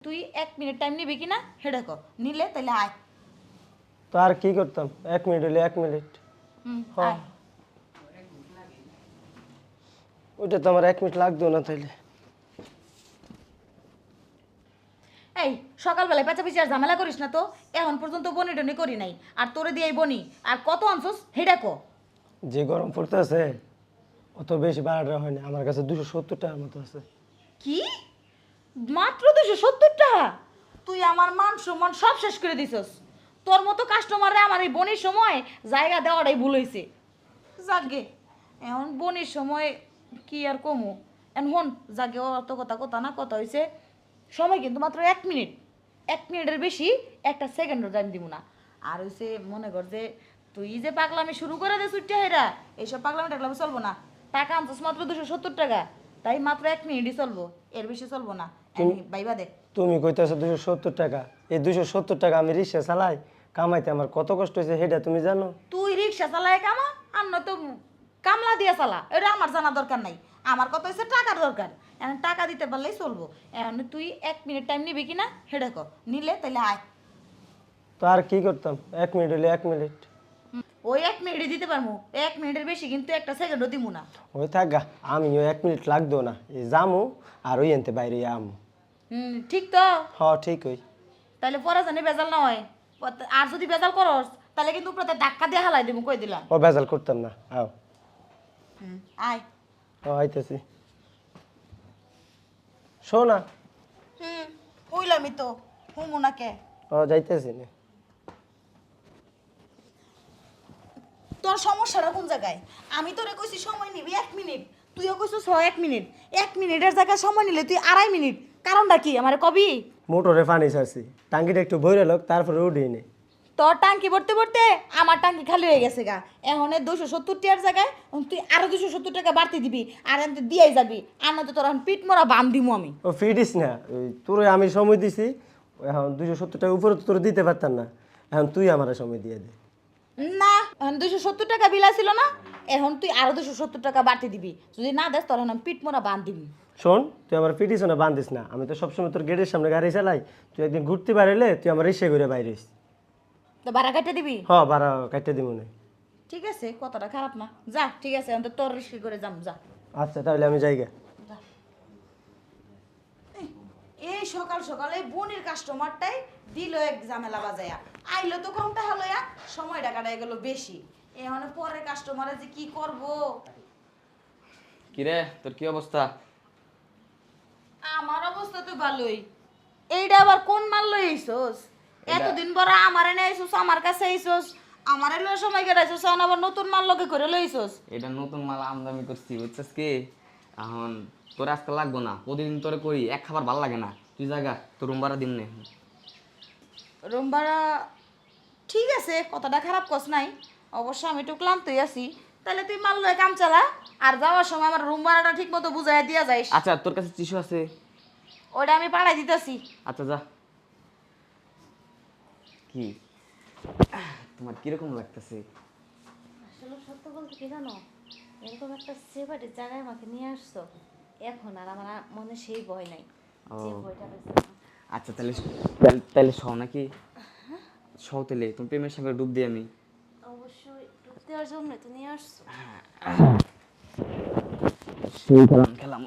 তুই 1 minute time নিবি কি না হেডে ক নিলে তাহলে আয়। তো আর কি করতাম 1 মিনিট হলে 1 মিনিট। হ্যাঁ আয়। ওইটা তো আমার 1 মিনিট লাগতো না তাইলে। এই সকালবেলায় পেঁচাপিচি আর ঝামেলা করিস না তো, এখন পর্যন্ত বনি টনি করি নাই আর তোরে দিয়ে বনি আর কত আনছস হেডে ক। যে গরম পড়তেছে অত বেশি ভাড়াটা হয় না, আমার কাছে 270 টাকার মতো আছে। কি মাত্র 270 টাকা? তুই আমার মান সম্মান সব শেষ করে দিছস। তোর মতো কাস্টমাররা আমার এই বনির সময় জায়গা দেওয়াটাই ভুল হয়েছে। যাগে এখন বনির সময় কি আর কমু এখন জাগে অত কথা কথা না কথা হয়েছে। সময় কিন্তু মাত্র 1 মিনিট, 1 মিনিটের বেশি একটা সেকেন্ডও টাইম দিব না। আর হয়েছে মনে কর যে তুই যে পাগলামি শুরু করে দে ছুট্টি হেরা, এইসব পাগলামি টাগলামি চলবো না। টাকা আনছিস মাত্র 270 টাকা, তাই মাত্র 1 মিনিটই চলবো, এর বেশি চলবো না। বাইবা দে। তুমি কইতেছো 270 টাকা, এই 270 টাকা আমি রিক্সা চালাই, কামাইতে আমার কত কষ্ট হয়েছে সেটা তুমি জানো? তুই রিক্সা চালায় কামা আর নয়তো কামলা দিয়ে চালা, এটা আমার জানা দরকার নাই। আমার কত হয়েছে টাকার দরকার, এখন টাকা দিতে পারলেই চলবো। এখন তুই 1 মিনিট টাইম নিবি কি না হেডে ক নিলে তাহলে আয়। তো আর কি করতাম 1 মিনিট হলে 1 মিনিট। ওই 1 মিনিটই দিতে পারবো, 1 মিনিটের বেশি কিন্তু একটা সেকেন্ডও দিব না। ওই থাক গা, আমিও 1 মিনিট লাগতো না, এই জামু আর ওই এনতে বাইরে আমু। ঠিক তো? হ ঠিক ওই। তাহলে পরে জানি বেজাল না হয়, আর যদি বেজাল করস তাহলে কিন্তু উপরে ধাক্কা দিয়ে হালাই দেবো কই দিলাম। ও বেজাল করতাম না, আও। আয়। ও আইতেছি। শো না। কইলামই তো হুমু না কে। ও যাইতেছি না। তোর সমস্যাটা কোন জায়গায়? আমি তোরে কইছি সময় নিবি 1 মিনিট, তুইও কইছিস 1 মিনিট। 1 মিনিটের জায়গায় সময় নিলে তুই 2.5 মিনিট, কারণটা কি আমারে কবি? মোটরে পানি ছাড়ছি, টাঙ্কিটা একটু ভরে লোক তারপরে উঠিয়ে নে। তোর টাঙ্কি ভরতে ভরতে আমার টাঙ্কি খালি হয়ে গেছে গা। এখন 270 টাকার জায়গায় তুই আরো 270 টাকা বাড়তি দিবি আর এমনি দিয়াই যাবি, আর নয়তো তোর এখন পিঠ মরা বাম দিমু আমি। ও ফিটিস না, ওই তোর আমি সময় দিছি, এখন 270 টাকা উপরে তো তোর দিতে পারতাম না, এখন তুই আমার সময় দিয়ে দে। না এখন 270 টাকা বিল ছিল না, এখন তুই আরো 270 টাকা বাড়তি দিবি। যদি না দেস তোর এখন পিঠ মরা বাম দিবি। শোন, তুই আমার পিটিশনে বান্ধিস না, আমি তো সবসময় তোর গেটের সামনে গাড়ি চালাই, তুই একদিন ঘুরতে পারলে তুই আমার রিক্সা ঘুরে বাইরে। তো ভাড়া কাটে দিবি? হ ভাড়া কাটতে দিব না। ঠিক আছে, কথাটা খারাপ না। যা ঠিক আছে, এখন তো তোর রিস্কি করে যাম, যা। আচ্ছা তাহলে আমি যাই গে। যা। এই সকাল সকালে বোনের কাস্টমারটাই দিল এক ঝামেলা বাজায়া, আইলো তো কমটা হলোয়া, সময়টা কাটাই গেল বেশি। এখন পরে কাস্টমারে যে কি করব। কিরে তোর কি অবস্থা? আমার অবস্থা তো ভালোই। এইটা আবার কোন মাল লই আইছস? এতদিন পর আমারে নিয়ে আইছস, আমার কাছে আইছস, আমারে লয় সময় কাটাইছস, এখন আবার নতুন মাল লগে করে লইছস। এটা নতুন মাল আমদানি করছি বুঝছিস কি? এখন তোর আজকে লাগবো না, প্রতিদিন তোরে করি, এক খাবার ভালো লাগে না। তুই জায়গা তোর রুম ভাড়া দিন নে। রুম ভাড়া ঠিক আছে, কথাটা খারাপ কস নাই। অবশ্য আমি একটু ক্লান্তই আছি, তাহলে তুই মাল লয়ে কাম চালা, আর যাওয়ার সময় আমার রুম ভাড়াটা ঠিক মতো বুঝাইয়া দিয়া যাইস। আচ্ছা তোর কাছে টিস্যু আছে? ওইটা আমি পাঠাই দিতেছি। আচ্ছা যা। কি তোমার কিরকম লাগতেছে? আসলে সত্য বলতে কি জানো, এরকম একটা সেবারের জায়গায় আমাকে নিয়ে আসছো, এখন আর আমার মনে সেই ভয় নাই যে ভয়টা পেয়েছে। আচ্ছা তাহলে তাহলে সহ নাকি? সহ তাহলে তুমি প্রেমের সঙ্গে ডুব দিই আমি। অবশ্যই ডুব দেওয়ার জন্য তো নিয়ে আসছো। সেই খেলাম খেলাম।